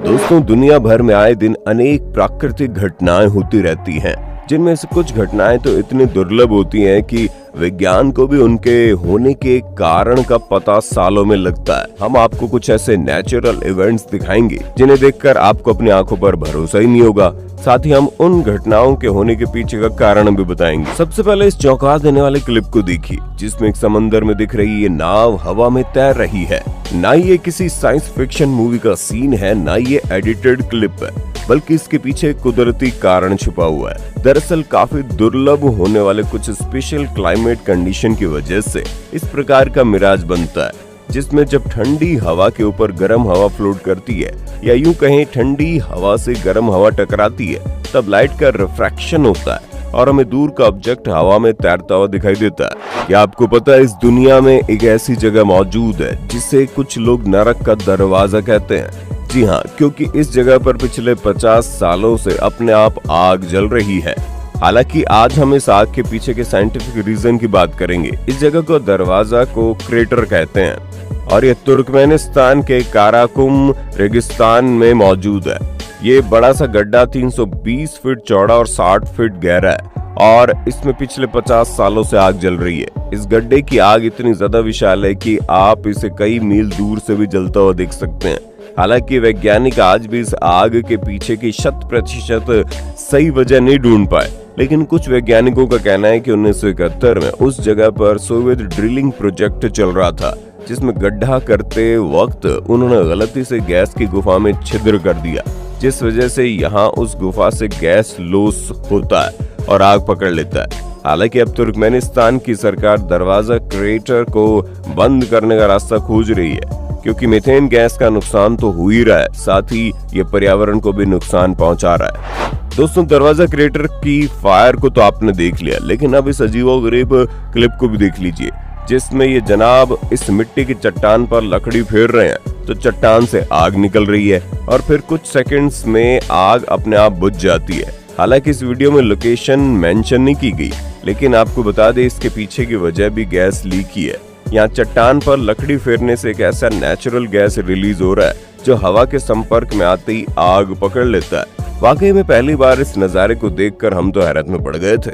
दोस्तों, दुनिया भर में आए दिन अनेक प्राकृतिक घटनाएं होती रहती हैं, जिनमें से कुछ घटनाएं तो इतनी दुर्लभ होती हैं कि विज्ञान को भी उनके होने के कारण का पता सालों में लगता है। हम आपको कुछ ऐसे नेचुरल इवेंट्स दिखाएंगे जिन्हें देखकर आपको अपनी आंखों पर भरोसा ही नहीं होगा। साथ ही हम उन घटनाओं के होने के पीछे का कारण भी बताएंगे। सबसे पहले इस चौंका देने वाले क्लिप को देखिए, जिसमें एक समंदर में दिख रही ये नाव हवा में तैर रही है। ना ये किसी साइंस फिक्शन मूवी का सीन है, ना ये एडिटेड क्लिप है, बल्कि इसके पीछे कुदरती कारण छुपा हुआ है। दरअसल काफी दुर्लभ होने वाले कुछ स्पेशल क्लाइमेट कंडीशन की वजह से इस प्रकार का मिराज बनता है, जिसमें जब ठंडी हवा के ऊपर गर्म हवा फ्लोट करती है, या यूं कहें ठंडी हवा से गर्म हवा टकराती है, तब लाइट का रिफ्रैक्शन होता है और हमें दूर का ऑब्जेक्ट हवा में तैरता हुआ दिखाई देता है। क्या आपको पता है, इस दुनिया में एक ऐसी जगह मौजूद है जिसे कुछ लोग नरक का दरवाजा कहते हैं। जी हाँ, क्योंकि इस जगह पर पिछले 50 सालों से अपने आप आग जल रही है। हालांकि आज हम इस आग के पीछे के साइंटिफिक रीजन की बात करेंगे। इस जगह को दरवाजा को क्रेटर कहते हैं और ये तुर्कमेनिस्तान के काराकुम रेगिस्तान में मौजूद है। ये बड़ा सा गड्ढा 320 फीट चौड़ा और 60 फीट गहरा है और इसमें पिछले 50 सालों से आग जल रही है। इस गड्ढे की आग इतनी ज्यादा विशाल है कि आप इसे कई मील दूर से भी जलता हुआ देख सकते हैं। हालांकि वैज्ञानिक आज भी इस आग के पीछे की 100% सही वजह नहीं ढूंढ पाए, लेकिन कुछ वैज्ञानिकों का कहना है कि 1971 में उस जगह पर सोवियत ड्रिलिंग प्रोजेक्ट चल रहा था, जिसमें गड्ढा करते वक्त उन्होंने गलती से गैस की गुफा में छिद्र कर दिया, जिस वजह से यहाँ उस गुफा से गैस लॉस होता है और आग पकड़ लेता है। हालांकि अब तुर्कमेनिस्तान की सरकार दरवाजा क्रेटर को बंद करने का रास्ता खोज रही है, क्योंकि मीथेन गैस का नुकसान तो हो ही रहा है, साथ ही ये पर्यावरण को भी नुकसान पहुंचा रहा है। दोस्तों, दरवाजा क्रेटर की फायर को तो आपने देख लिया, लेकिन अब इस अजीबोगरीब क्लिप को भी देख लीजिए, जिसमें ये जनाब इस मिट्टी की चट्टान पर लकड़ी फेर रहे हैं तो चट्टान से आग निकल रही है और फिर कुछ सेकंड्स में आग अपने आप बुझ जाती है। हालांकि इस वीडियो में लोकेशन मेंशन नहीं की गई, लेकिन आपको बता दें इसके पीछे की वजह भी गैस लीक ही है। यहाँ चट्टान पर लकड़ी फेरने से एक ऐसा नेचुरल गैस रिलीज हो रहा है जो हवा के संपर्क में आते ही आग पकड़ लेता है। वाकई में पहली बार इस नजारे को देखकर हम तो हैरत में पड़ गए थे।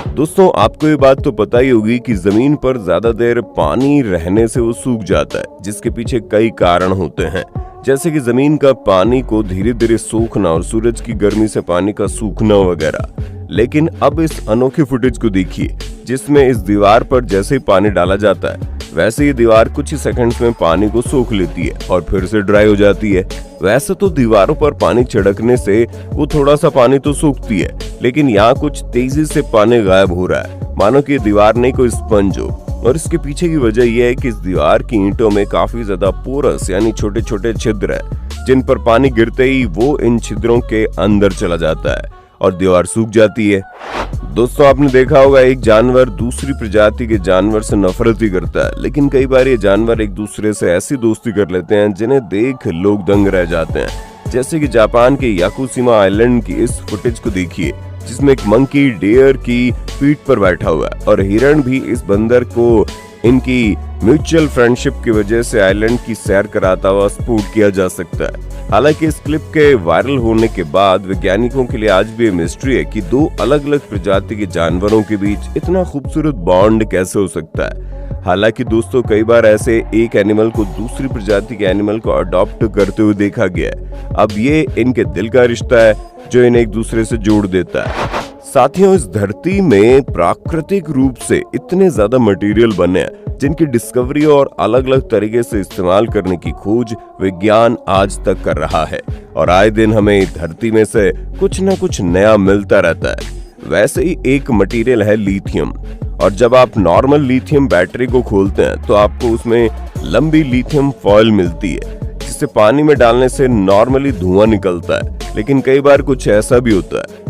दोस्तों, आपको ये बात तो पता ही होगी कि जमीन पर ज्यादा देर पानी रहने से वो सूख जाता है, जिसके पीछे कई कारण होते हैं, जैसे कि जमीन का पानी को धीरे धीरे सूखना और सूरज की गर्मी से पानी का सूखना वगैरह। लेकिन अब इस अनोखी फुटेज को देखिए, जिसमें इस दीवार पर जैसे ही पानी डाला जाता है, वैसे ही दीवार कुछ ही सेकंड्स में पानी को सोख लेती है और फिर से ड्राई हो जाती है। वैसे तो दीवारों पर पानी छिड़कने से वो थोड़ा सा पानी तो सूखती है, लेकिन यहाँ कुछ तेजी से पानी गायब हो रहा है, मानो कि दीवार नहीं कोई स्पंज हो। और इसके पीछे की वजह यह है कि इस दीवार की ईंटों में काफी ज्यादा पोरस यानी छोटे छोटे छिद्र है, जिन पर पानी गिरते ही वो इन छिद्रों के अंदर चला जाता है और दीवार सूख जाती है। दोस्तों, आपने देखा होगा एक जानवर दूसरी प्रजाति के जानवर से नफरत ही करता है, लेकिन कई बार ये जानवर एक दूसरे से ऐसी दोस्ती कर लेते हैं जिन्हें देख लोग दंग रह जाते हैं। जैसे कि जापान के याकुशिमा आइलैंड की इस फुटेज को देखिए, जिसमें एक मंकी डियर की पीठ पर बैठा हुआ है और हिरण भी इस बंदर को इनकी म्यूचुअल फ्रेंडशिप की वजह से आइलैंड की सैर कराता हुआ स्पॉट किया जा सकता है। हालांकि इस क्लिप के वायरल होने के बाद वैज्ञानिकों के लिए आज भी मिस्ट्री है कि दो अलग अलग प्रजाति के जानवरों के बीच इतना खूबसूरत बॉन्ड कैसे हो सकता है। हालांकि दोस्तों, कई बार ऐसे एक एनिमल को दूसरी प्रजाति के एनिमल को अडॉप्ट करते हुए देखा गया है। अब ये इनके दिल का रिश्ता है जो इन्हें एक दूसरे से जोड़ देता है। साथियों, इस धरती में प्राकृतिक रूप से इतने ज्यादा मटेरियल बने हैं जिनकी डिस्कवरी और अलग अलग तरीके से इस्तेमाल करने की खोज विज्ञान आज तक कर रहा है और आए दिन हमें धरती में से कुछ न कुछ नया मिलता रहता है। वैसे ही एक मटेरियल है लिथियम, और जब आप नॉर्मल लिथियम बैटरी को खोलते हैं तो आपको उसमें लंबी लिथियम फॉइल मिलती है, जिससे पानी में डालने से नॉर्मली धुआं निकलता है, लेकिन कई बार कुछ ऐसा भी होता है।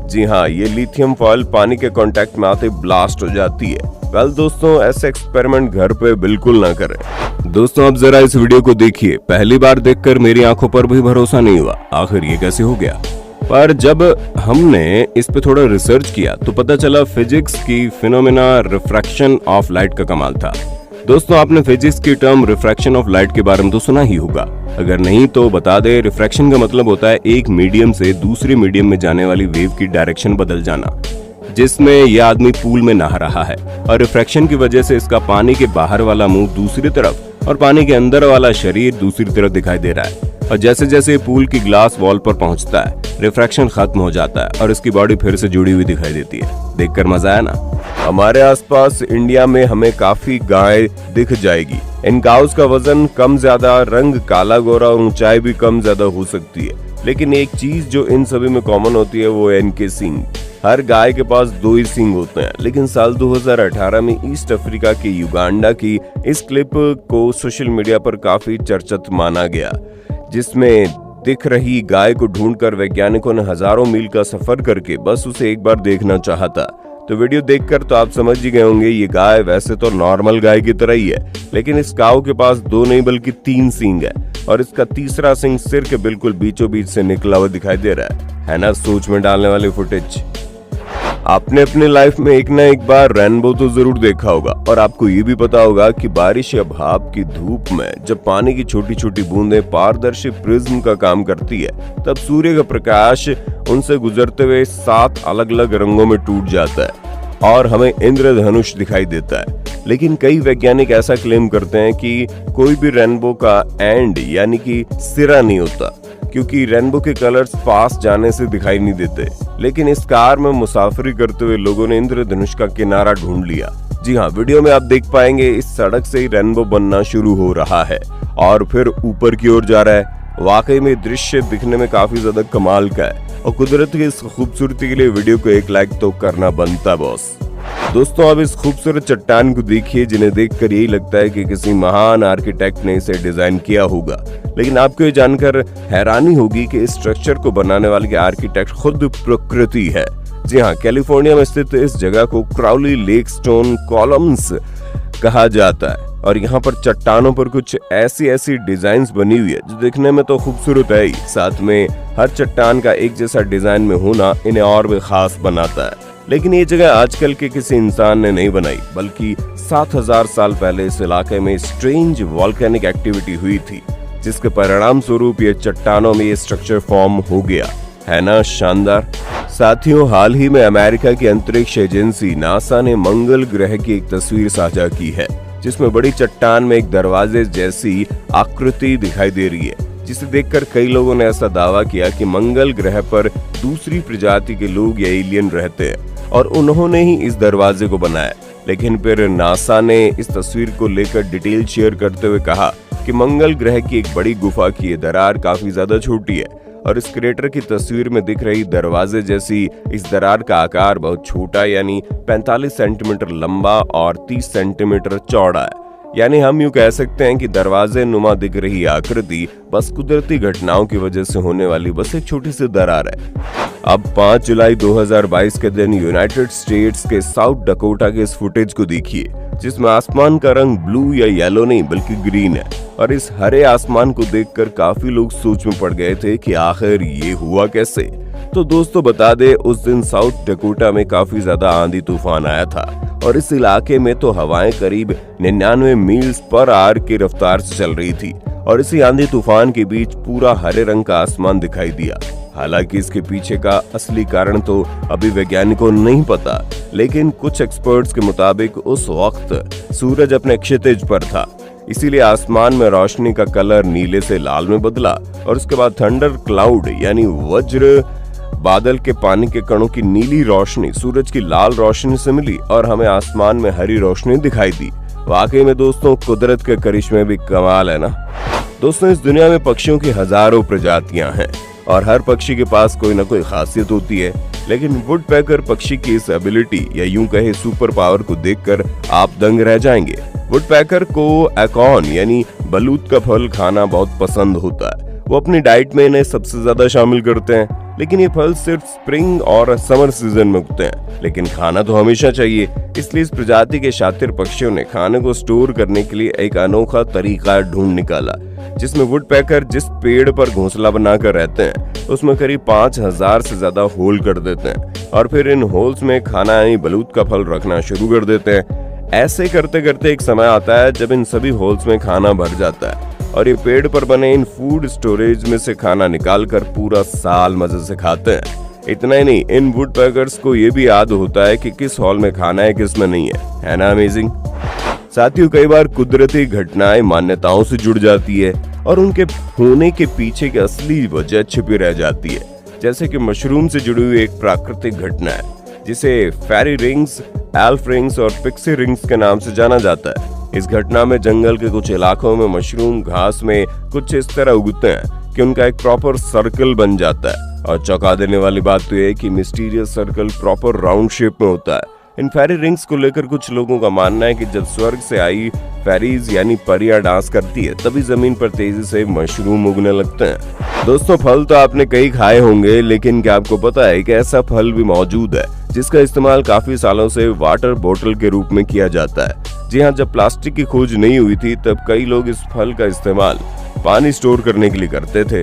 जी हाँ, ये लिथियम फॉइल पानी के कांटेक्ट में आते ब्लास्ट हो जाती है। वेल दोस्तों, ऐसे एक्सपेरिमेंट घर पे बिल्कुल ना करें। दोस्तों, अब जरा इस वीडियो को देखिए। पहली बार देखकर मेरी आंखों पर भी भरोसा नहीं हुआ, आखिर ये कैसे हो गया। पर जब हमने इस पे थोड़ा रिसर्च किया तो पता चला फिजिक्स की फिनोमेना रिफ्रैक्शन ऑफ लाइट का कमाल था। दोस्तों, आपने फिजिक्स की टर्म रिफ्रैक्शन ऑफ लाइट के बारे में तो सुना ही होगा। अगर नहीं तो बता दे, रिफ्रैक्शन का मतलब होता है एक मीडियम से दूसरे मीडियम में जाने वाली वेव की डायरेक्शन बदल जाना, जिसमें यह आदमी पूल में नहा रहा है और रिफ्रैक्शन की वजह से इसका पानी के बाहर वाला मुंह दूसरी तरफ और पानी के अंदर वाला शरीर दूसरी तरफ दिखाई दे रहा है। और जैसे जैसे पूल की ग्लास वॉल पर पहुंचता है, रिफ्रैक्शन खत्म हो जाता है और इसकी बॉडी फिर से जुड़ी हुई दिखाई देती है। देखकर मजा आया ना। हमारे आसपास इंडिया में हमें काफी गाय दिख जाएगी। इन गायों का वजन कम ज्यादा, रंग काला गोरा और ऊंचाई भी कम ज्यादा हो सकती है, लेकिन एक चीज जो इन सभी में कॉमन होती है वो है इनके सींग। हर गाय के पास 2 ही सींग होते हैं, लेकिन साल 2018 में ईस्ट अफ्रीका के युगांडा की इस क्लिप को सोशल मीडिया पर काफी चर्चित माना गया, जिसमें दिख रही गाय को ढूंढकर वैज्ञानिकों ने हजारों मील का सफर करके बस उसे एक बार देखना चाहा था। तो वीडियो देखकर तो आप समझ ही गए होंगे, ये गाय वैसे तो नॉर्मल गाय की तरह ही है, लेकिन इस काऊ के पास 2 नहीं बल्कि 3 सींग है और इसका तीसरा सींग सिर के बिल्कुल बीचों बीच से निकला हुआ दिखाई दे रहा है ना। सोच में डालने वाली फुटेज। आपने अपने लाइफ में एक ना एक बार रेनबो तो जरूर देखा होगा और आपको ये भी पता होगा कि बारिश या भाप की धूप में जब पानी की छोटी छोटी बूंदें पारदर्शी प्रिज्म का काम करती है, तब सूर्य का प्रकाश उनसे गुजरते हुए 7 अलग अलग रंगों में टूट जाता है और हमें इंद्रधनुष दिखाई देता है। लेकिन कई वैज्ञानिक ऐसा क्लेम करते हैं कि कोई भी रेनबो का एंड यानी कि सिरा नहीं होता, क्योंकि रेनबो के कलर्स पास जाने से दिखाई नहीं देते। लेकिन इस कार में मुसाफिरी करते हुए लोगों ने इंद्रधनुष का किनारा ढूंढ लिया। जी हाँ, वीडियो में आप देख पाएंगे इस सड़क से ही रेनबो बनना शुरू हो रहा है और फिर ऊपर की ओर जा रहा है। वाकई में दृश्य दिखने में काफी ज्यादा कमाल का है और कुदरत की इस खूबसूरती के लिए वीडियो को 1 लाइक तो करना बनता बॉस। दोस्तों, अब इस खूबसूरत चट्टान को देखिए, जिन्हें देखकर यही लगता है कि किसी महान आर्किटेक्ट ने इसे डिजाइन किया होगा। लेकिन आपको ये जानकर हैरानी होगी कि इस स्ट्रक्चर को बनाने वाले आर्किटेक्ट खुद प्रकृति है। जी हाँ, कैलिफोर्निया में स्थित इस जगह को क्राउली लेक स्टोन कॉलम्स कहा जाता है और यहाँ पर चट्टानों पर कुछ ऐसी डिजाइन्स बनी हुई है जो दिखने में तो खूबसूरत है ही, साथ में हर चट्टान का एक जैसा डिजाइन में होना इन्हें और भी खास बनाता है। लेकिन ये जगह आजकल के किसी इंसान ने नहीं बनाई, बल्कि 7000 साल पहले इस इलाके में स्ट्रेंज वॉल्केनिक एक्टिविटी हुई थी, जिसके परिणाम स्वरूप ये चट्टानों में ये स्ट्रक्चर फॉर्म हो गया। है ना शानदार। साथियों, हाल ही में अमेरिका की अंतरिक्ष एजेंसी नासा ने मंगल ग्रह की एक तस्वीर साझा की है, जिसमें बड़ी चट्टान में एक दरवाजे जैसी आकृति दिखाई दे रही है, जिसे देखकर कई लोगों ने ऐसा दावा किया कि मंगल ग्रह पर दूसरी प्रजाति के लोग या एलियन रहते हैं और उन्होंने ही इस दरवाजे को बनाया। लेकिन फिर नासा ने इस तस्वीर को लेकर डिटेल शेयर करते हुए कहा कि मंगल ग्रह की एक बड़ी गुफा की ये दरार काफी ज्यादा छोटी है और इस क्रेटर की तस्वीर में दिख रही दरवाजे जैसी इस दरार का आकार बहुत छोटा, यानी 45 सेंटीमीटर लंबा और 30 सेंटीमीटर चौड़ा है। यानी हम यूं कह सकते हैं कि दरवाजे नुमा दिख रही आकृति बस कुदरती घटनाओं की वजह से होने वाली बस एक छोटी सी दरार है। अब 5 जुलाई 2022 के दिन यूनाइटेड स्टेट्स के साउथ डकोटा के इस फुटेज को देखिए, जिसमें आसमान का रंग ब्लू या येलो नहीं बल्कि ग्रीन है और इस हरे आसमान को देखकर काफी लोग सोच में पड़ गए थे कि आखिर ये हुआ कैसे। तो दोस्तों बता दे, उस दिन साउथ डकोटा में काफी ज्यादा आंधी तूफान आया था और इस इलाके में तो हवाएं करीब 99 मील्स पर आवर की रफ्तार से चल रही थी और इसी आंधी तूफान के बीच पूरा हरे रंग का आसमान दिखाई दिया। हालांकि इसके पीछे का असली कारण तो अभी वैज्ञानिकों को नहीं पता, लेकिन कुछ एक्सपर्ट्स के मुताबिक उस वक्त सूरज अपने क्षितिज पर था, इसीलिए आसमान में रोशनी का कलर नीले से लाल में बदला और उसके बाद थंडर क्लाउड यानी वज्र बादल के पानी के कणों की नीली रोशनी सूरज की लाल रोशनी से मिली और हमें आसमान में हरी रोशनी दिखाई दी। वाकई में दोस्तों कुदरत के करिश्मे भी कमाल है ना। दोस्तों, इस दुनिया में पक्षियों की हजारों प्रजातियां हैं और हर पक्षी के पास कोई ना कोई खासियत होती है, लेकिन वुडपेकर पक्षी की इस एबिलिटी या यूं कहे सुपर पावर को देखकर आप दंग रह जाएंगे। वुडपेकर को एकॉर्न यानी बलूत का फल खाना बहुत पसंद होता है। वो अपनी डाइट में इन्हें सबसे ज्यादा शामिल करते हैं। लेकिन ये फल सिर्फ स्प्रिंग और समर सीजन में उगते हैं, लेकिन खाना तो हमेशा चाहिए। इसलिए इस प्रजाति के शातिर पक्षियों ने खाने को स्टोर करने के लिए एक अनोखा तरीका ढूंढ निकाला, जिसमें वुडपेकर जिस पेड़ पर घोंसला बनाकर रहते हैं उसमें करीब 5000 से ज्यादा होल कर देते हैं और फिर इन होल्स में खाना यानी बलूत का फल रखना शुरू कर देते हैं। ऐसे करते करते एक समय आता है जब इन सभी होल्स में खाना भर जाता है और ये पेड़ पर बने इन फूड स्टोरेज में से खाना निकालकर पूरा साल मजे से खाते हैं। इतना ही नहीं, इन वुडपेकर्स को ये भी याद होता है कि किस हॉल में खाना है किस में नहीं है ना अमेजिंग। साथियों, कई बार कुदरती घटनाएं मान्यताओं से जुड़ जाती है और उनके होने के पीछे की असली वजह छिपी रह जाती है। जैसे कि मशरूम से जुड़ी हुई एक प्राकृतिक घटना है जिसे फेरी रिंग्स, एल्फ रिंग्स और पिक्सी रिंग्स के नाम से जाना जाता है। इस घटना में जंगल के कुछ इलाकों में मशरूम घास में कुछ इस तरह उगते हैं कि उनका एक प्रॉपर सर्कल बन जाता है। और चौंका देने वाली बात तो यह है कि mysterious circle proper round shape में होता है। इन फेरी रिंग्स को लेकर कुछ लोगों का मानना है कि जब स्वर्ग से आई फेरीज यानी परियां डांस करती है तभी जमीन पर तेजी से मशरूम उगने लगते हैं। दोस्तों, फल तो आपने कई खाए होंगे, लेकिन क्या आपको पता है कि ऐसा फल भी मौजूद है जिसका इस्तेमाल काफी सालों से वाटर बोतल के रूप में किया जाता है। जी हाँ, जब प्लास्टिक की खोज नहीं हुई थी तब कई लोग इस फल का इस्तेमाल पानी स्टोर करने के लिए करते थे।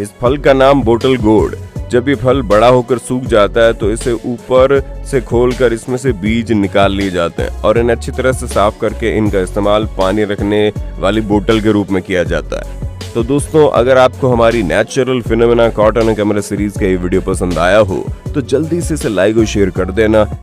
इस फल का नाम बोतल गोर्ड। जब ये फल बड़ा होकर सूख जाता है तो इसे ऊपर से खोलकर इसमें से बीज निकाल लिए जाते हैं और इन्हें अच्छी तरह से साफ करके इनका इस्तेमाल पानी रखने वाली बोतल के रूप में किया जाता है। तो दोस्तों, अगर आपको हमारी natural phenomena caught on camera series का ये वीडियो पसंद आया हो तो जल्दी से इसे लाइक और शेयर कर देना।